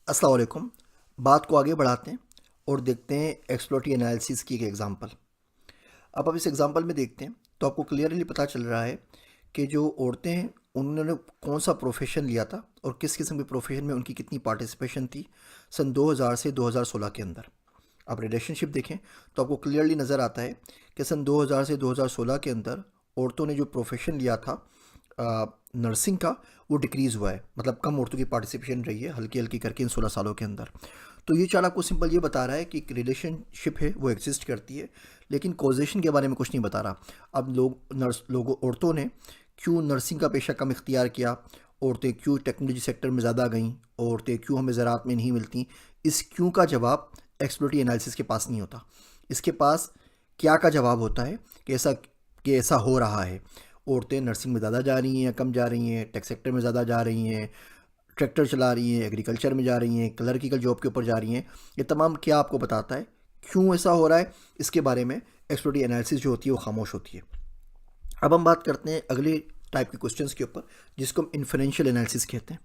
अस्सलाम वालेकुम। बात को आगे बढ़ाते हैं और देखते हैं एक्सप्लोरेटरी एनालिसिस की एक एग्जांपल। अब आप इस एग्जांपल में देखते हैं तो आपको क्लियरली पता चल रहा है कि जो औरतें हैं उन्होंने कौन सा प्रोफेशन लिया था और किस किस्म के प्रोफेशन में उनकी कितनी पार्टिसिपेशन थी सन 2000 से 2016 के अंदर। आप रिलेशनशिप देखें तो आपको क्लियरली नज़र आता है कि सन 2000 से 2016 के अंदर औरतों ने जो प्रोफेशन लिया था नर्सिंग का, वो डिक्रीज़ हुआ है। मतलब कम औरतों की पार्टिसिपेशन रही है हल्की हल्की करके इन 16 सालों के अंदर। तो ये चार्ट आपको सिंपल ये बता रहा है कि एक रिलेशनशिप है वो एग्जिस्ट करती है, लेकिन कॉजेशन के बारे में कुछ नहीं बता रहा। अब लोगों औरतों ने क्यों नर्सिंग का पेशा कम इख्तियार किया, औरतें क्यों टेक्नोलॉजी सेक्टर में ज़्यादा गईं, औरतें क्यों हमें ज़राअत में नहीं मिलती, इस क्यों का जवाब एक्सप्लोरेटरी एनालिसिस के पास नहीं होता। इसके पास क्या का जवाब होता है कि ऐसा हो रहा है। औरतें नर्सिंग में ज़्यादा जा रही हैं या कम जा रही हैं, टेक सेक्टर में ज़्यादा जा रही हैं, ट्रैक्टर चला रही हैं, एग्रीकल्चर में जा रही हैं, क्लर्किकल जॉब के ऊपर जा रही हैं। ये तमाम क्या आपको बताता है क्यों ऐसा हो रहा है। इसके बारे में एक्सप्लोरेटरी एनालिसिस जो होती है वो खामोश होती है। अब हम बात करते हैं अगले टाइप के क्वेश्चंस के ऊपर, जिसको हम इन्फरेंशियल एनालिसिस कहते हैं।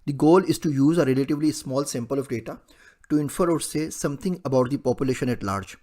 The goal is to use a relatively small sample of data to infer or say something about the population at large.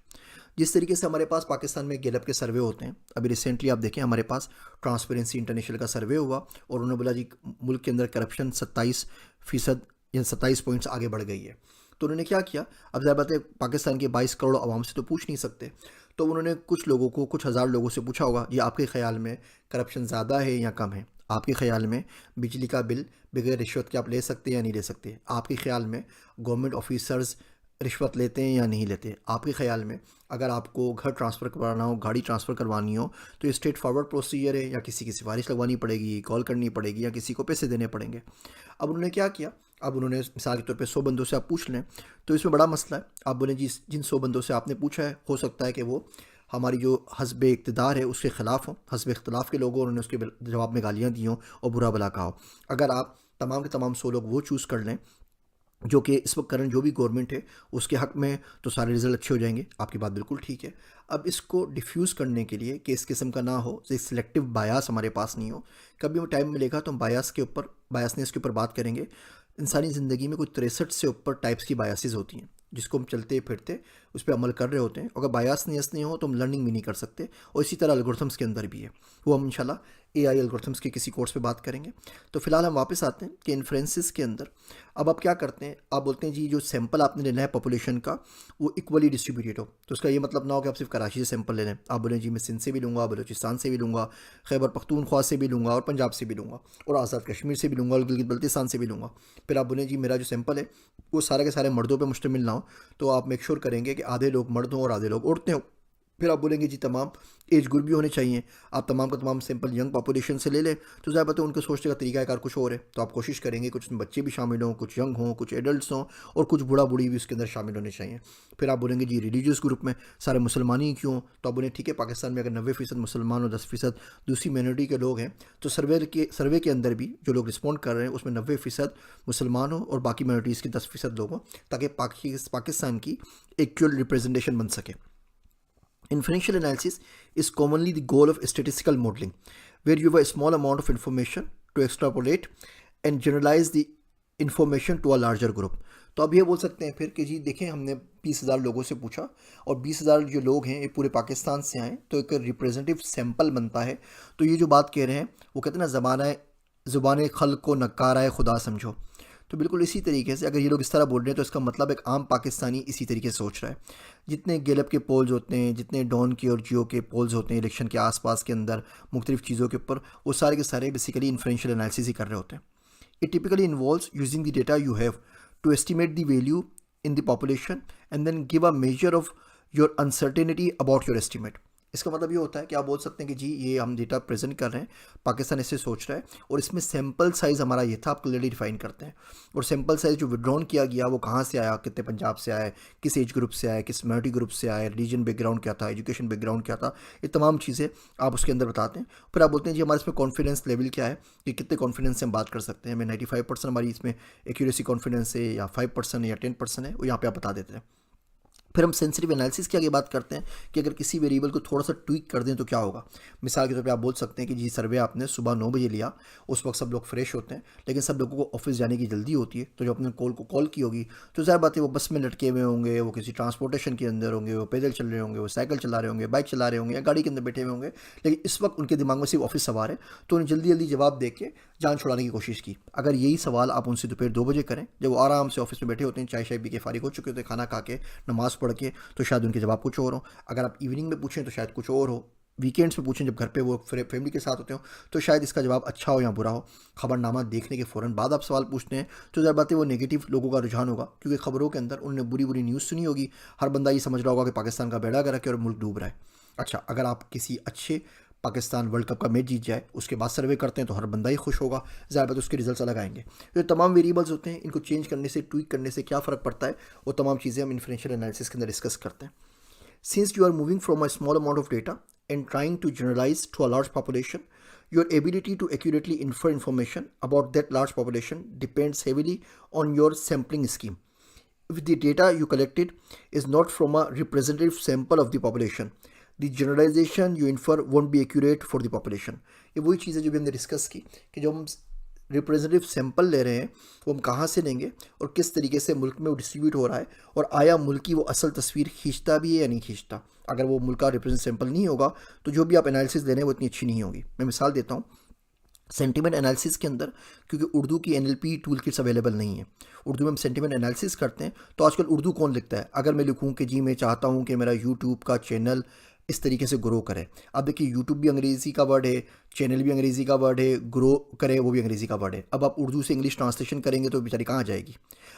जिस तरीके से हमारे पास पाकिस्तान में गैलप के सर्वे होते हैं, अभी रिसेंटली आप देखें हमारे पास ट्रांसपेरेंसी इंटरनेशनल का सर्वे हुआ और उन्होंने बोला जी मुल्क के अंदर करप्शन 27% या 27 पॉइंट्स आगे बढ़ गई है। तो उन्होंने क्या किया, अब ज़्यादा बात है पाकिस्तान के 22 करोड़ आवाम से तो पूछ नहीं सकते, तो उन्होंने कुछ लोगों को, कुछ हज़ार लोगों से पूछा होगा जी आपके ख्याल में करप्शन ज़्यादा है या कम है। आपके ख्याल में बिजली का बिल बगैर रिश्वत के आप ले सकते हैं या नहीं ले सकते। आपके ख्याल में गवर्नमेंट ऑफिसर्स रिश्वत लेते हैं या नहीं लेते। आपके ख्याल में अगर आपको घर ट्रांसफ़र करवाना हो, गाड़ी ट्रांसफ़र करवानी हो, तो ये स्ट्रेट फॉरवर्ड प्रोसीजर है या किसी की सिफारिश लगवानी पड़ेगी, कॉल करनी पड़ेगी या किसी को पैसे देने पड़ेंगे। अब उन्होंने क्या किया, अब उन्होंने मिसाल के तौर पे 100 बंदों से आप पूछ लें तो इसमें बड़ा मसला है। आप बोलें जी जिन 100 बंदों से आपने पूछा है हो सकता है कि वो हमारी जो हस्ब इक़्तिदार है उसके ख़िलाफ़ हो, हस्ब इख्तलाफ के लोग हों, उन्होंने उसके जवाब में गालियाँ दी हों और बुरा भला कहा हो। अगर आप तमाम के तमाम 100 लोग वो चूज़ कर लें जो कि इस वक्त करंट जो भी गवर्नमेंट है उसके हक़ में, तो सारे रिज़ल्ट अच्छे हो जाएंगे। आपकी बात बिल्कुल ठीक है। अब इसको डिफ्यूज़ करने के लिए कि इस किस्म का ना हो, सिलेक्टिव बायास हमारे पास नहीं हो, कभी वो टाइम मिलेगा तो हम बायासनेस के ऊपर बात करेंगे। इंसानी ज़िंदगी में कुछ 63 से ऊपर टाइप्स की बायासेस होती हैं जिसको हम चलते फिरते उस पर अमल कर रहे होते हैं। अगर बायासनेस नहीं हो तो हम लर्निंग भी नहीं कर सकते। और इसी तरह एल्गोरिथम्स के अंदर भी है, वो हम इंशाल्लाह एआई एल्गोरिथम्स के किसी कोर्स पे बात करेंगे। तो फिलहाल हम वापस आते हैं कि इन्फ्रेंसेस के अंदर अब आप क्या करते हैं, आप बोलते हैं जी जो सैंपल आपने लेना है पॉपुलेशन का वो इक्वली डिस्ट्रीब्यूटेड हो। तो उसका ये मतलब ना हो कि आप सिर्फ कराची से सैंपल ले लें। आप बोलें जी मैं सिंध से भी लूँगा, बलूचिस्तान से भी लूँगा, खैबर पख्तूनख्वा से भी लूँगा और पंजाब से भी लूँगा और आज़ाद कश्मीर से भी लूँगा और गिलगित बल्तिस्तान से भी लूँगा। फिर आप बोलें जी मेरा जो सैंपल है वो सारे के सारे मर्दों पर मुश्तमिल ना हो, तो आप मेक श्योर करेंगे कि आधे लोग मर्द हों और आधे लोग औरतें हों। फिर आप बोलेंगे जी तमाम एज ग्रुप भी होने चाहिए। आप तमाम का तमाम सैंपल यंग पॉपुलेशन से ले लें, तो ज़्यादा पता है उनके सोचने का तरीका कार कुछ और है। तो आप कोशिश करेंगे कुछ उसमें बच्चे भी शामिल हों, कुछ यंग हों, कुछ एडल्ट्स हों और कुछ बूढ़ा बूढ़ी भी उसके अंदर शामिल होने चाहिए। फिर आप बोलेंगे जी रिलीजियस ग्रुप में सारे मुसलमान ही क्यों, तो आप बोलें ठीक है पाकिस्तान में अगर 90% मुसलमान और 10% दूसरी माइनॉरिटी के लोग हैं, तो सर्वे के अंदर भी जो लोग रिस्पॉन्ड कर रहे हैं उसमें 90% मुसलमान हो और बाकी माइनॉरिटीज़ के 10% लोग हों, ताकि पाकिस्तान की इक्वल रिप्रेजेंटेशन बन सके। Inferential analysis is commonly the goal of statistical modeling, where you have a small amount of information to extrapolate and generalize the information to a larger group. तो अब ये बोल सकते हैं फिर कि जी देखें हमने 20,000 लोगों से पूछा और 20,000 जो लोग हैं ये पूरे पाकिस्तान से आए, तो एक रिप्रेजेंटेटिव सैंपल बनता है। तो ये जो बात कह रहे हैं वो कहते हैं ना ज़ुबान खल्क़ को नकारा खुदा समझो। तो बिल्कुल इसी तरीके से अगर ये लोग इस तरह बोल रहे हैं तो इसका मतलब एक आम पाकिस्तानी इसी तरीके से सोच रहा है। जितने गैलप के पोल्स होते हैं, जितने डॉन के और जियो के पोल्स होते हैं इलेक्शन के आसपास के अंदर मुख्तलिफ चीज़ों के ऊपर, वो सारे के सारे बेसिकली इन्फ्रेंशियल एनालिसिस ही कर रहे होते हैं। It typically involves using the data you have to estimate the value in the population and then give a measure of your uncertainty about your estimate. इसका मतलब ये होता है कि आप बोल सकते हैं कि जी ये हम डेटा प्रेजेंट कर रहे हैं, पाकिस्तान ऐसे सोच रहा है और इसमें सैंपल साइज़ हमारा ये था, आप क्लियरली डिफाइन करते हैं। और सैंपल साइज़ जो विड्रॉन किया गया वो कहाँ से आया, कितने पंजाब से आए, किस एज ग्रुप से आए, किस माइनॉरिटी ग्रुप से आए, रिलीजन बैकग्राउंड क्या था, एजुकेशन बैकग्राउंड क्या था, ये तमाम चीज़ें आप उसके अंदर बताते हैं। फिर आप बोलते हैं जी हमारे इसमें कॉन्फिडेंस लेवल क्या है, कि कितने कॉन्फिडेंस से हम बात कर सकते हैं। हमें 95% हमारी इसमें एक्यूरेसी कॉन्फिडेंस है या 5% या 10% है, वो यहाँ पर आप बता देते हैं। फिर हम सेंसिटिव एनालिसिस की आगे बात करते हैं कि अगर किसी वेरिएबल को थोड़ा सा ट्वीक कर दें तो क्या होगा। मिसाल के तौर पे आप बोल सकते हैं कि जी सर्वे आपने सुबह 9 बजे लिया, उस वक्त सब लोग फ्रेश होते हैं, लेकिन सब लोगों को ऑफिस जाने की जल्दी होती है, तो जब अपने कॉल की होगी तो ज़ाहिर बात है वो बस में लटके हुए होंगे, वो किसी ट्रांसपोर्टेशन के अंदर होंगे, वो पैदल चल रहे होंगे, वो साइकिल चला रहे होंगे, बाइक चला रहे होंगे या गाड़ी के अंदर बैठे हुए होंगे, लेकिन इस वक्त उनके दिमाग में सिर्फ ऑफिस सवार है, तो उन्हें जल्दी जल्दी जवाब दे के जान छुड़ाने की कोशिश की। अगर यही सवाल आप उनसे दोपहर 2 बजे करें, जब वो आराम से ऑफिस में बैठे होते हैं, चाय शाय पी के फारिग हो चुके होते हैं, खाना खा के नमाज़ पढ़ के, तो शायद उनके जवाब कुछ और हो। अगर आप इवनिंग में पूछें तो शायद कुछ और हो। वीकेंड्स में पूछें जब घर पे वो फैमिली के साथ होते हो, तो शायद इसका जवाब अच्छा हो या बुरा हो। खबरनामा देखने के फ़ौरन बाद आप सवाल पूछते हैं तो ज़रा बात है वो नेगेटिव लोगों का रुझान होगा, क्योंकि खबरों के अंदर उन्होंने बुरी बुरी न्यूज़ सुनी होगी। हर बंदा ये समझ रहा होगा कि पाकिस्तान का बेड़ा गर्क है और मुल्क डूब रहा है। अच्छा, अगर आप किसी अच्छे पाकिस्तान वर्ल्ड कप का मैच जीत जाए, उसके बाद सर्वे करते हैं तो हर बंदा ही खुश होगा, ज़्यादा बात उसके रिजल्ट्स अलग आएंगे। तो ये तमाम वेरिएबल्स होते हैं, इनको चेंज करने से, ट्वीक करने से क्या फ़र्क पड़ता है, वो तमाम चीज़ें हम इन्फ्रेंशियल एनालिसिस के अंदर डिस्कस करते हैं। Since you are moving from a small amount of data and trying to generalize to a large population, your ability to accurately infer information about that large population depends heavily on your sampling scheme. If the data you collected is not from a representative sample of the population, the generalization you infer won't be accurate for the population. ये वही चीज़ है जो भी हमने discuss की कि जो हम रिप्रेजेंटेटिव सैंपल ले रहे हैं वो हम कहाँ से लेंगे और किस तरीके से मुल्क में वो डिस्ट्रीब्यूट हो रहा है, और आया मुल्क की वो असल तस्वीर खींचता भी है या नहीं खींचता। अगर वो मुल्क का रिप्रेजेंटेटिव सैंपल नहीं होगा तो जो भी आप एनालिसिस दे रहे हैं वो इतनी अच्छी नहीं होगी। मैं मिसाल देता हूँ सेंटिमेंट एनालिसिस के अंदर, क्योंकि उर्दू की NLP टूल किट्स अवेलेबल नहीं है। उर्दू में हम सेंटिमेंट एनालिसिस करते हैं तो आजकल उर्दू कौन लिखता है। अगर मैं लिखूँ कि जी मैं चाहता हूँ कि मेरा यूट्यूब का चैनल इस तरीके से ग्रो करे, अब देखिए यूट्यूब भी अंग्रेज़ी का वर्ड है, चैनल भी अंग्रेज़ी का वर्ड है, ग्रो करे वो भी अंग्रेज़ी का वर्ड है। अब आप उर्दू से इंग्लिश ट्रांसलेशन करेंगे तो बेचारी कहाँ जाएगी।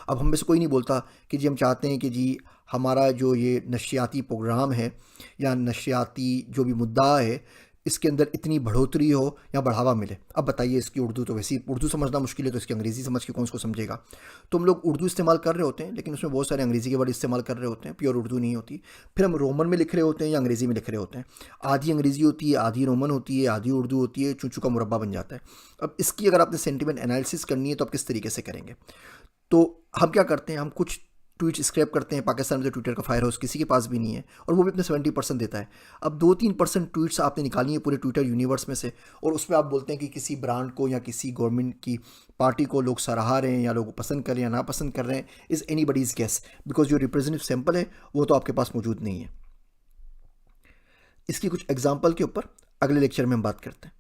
अब हम में से कोई नहीं बोलता कि जी हम चाहते हैं कि जी हमारा जो ये नशियाती प्रोग्राम है या नशियाती जो भी मुद्दा है इसके अंदर इतनी बढ़ोतरी हो या बढ़ावा मिले। अब बताइए, इसकी उर्दू तो वैसे ही उर्दू समझना मुश्किल है, तो इसकी अंग्रेज़ी समझ के कौन उसको समझेगा। तो हम लोग उर्दू इस्तेमाल कर रहे होते हैं, लेकिन उसमें बहुत सारे अंग्रेज़ी के वर्ड इस्तेमाल कर रहे होते हैं, प्योर उर्दू नहीं होती। फिर हम रोमन में लिख रहे होते हैं या अंग्रेज़ी में लिख रहे होते हैं। आधी अंग्रेज़ी होती है, आधी रोमन होती है, आधी उर्दू होती है, चूचू का मुरब्बा बन जाता है। अब इसकी अगर आपने सेंटिमेंट एनालिसिस करनी है तो आप किस तरीके से करेंगे। तो हम क्या करते हैं, हम कुछ ट्वीट स्क्रैप करते हैं। पाकिस्तान में तो ट्विटर का फायर हाउस किसी के पास भी नहीं है, और वो भी अपने 70% देता है। अब 2-3% ट्वीट्स आपने निकाली है पूरे ट्विटर यूनिवर्स में से, और उसमें आप बोलते हैं कि किसी ब्रांड को या किसी गवर्नमेंट की पार्टी को लोग सराहा रहे हैं या लोग पसंद कर रहे हैं या नापसंद कर रहे हैं, इज़ एनीबडीज़ गेस, बिकॉज जो रिप्रेजेंटेटिव सैंपल है वो तो आपके पास मौजूद नहीं है। इसकी कुछ एग्जाम्पल के ऊपर अगले लेक्चर में हम बात करते हैं।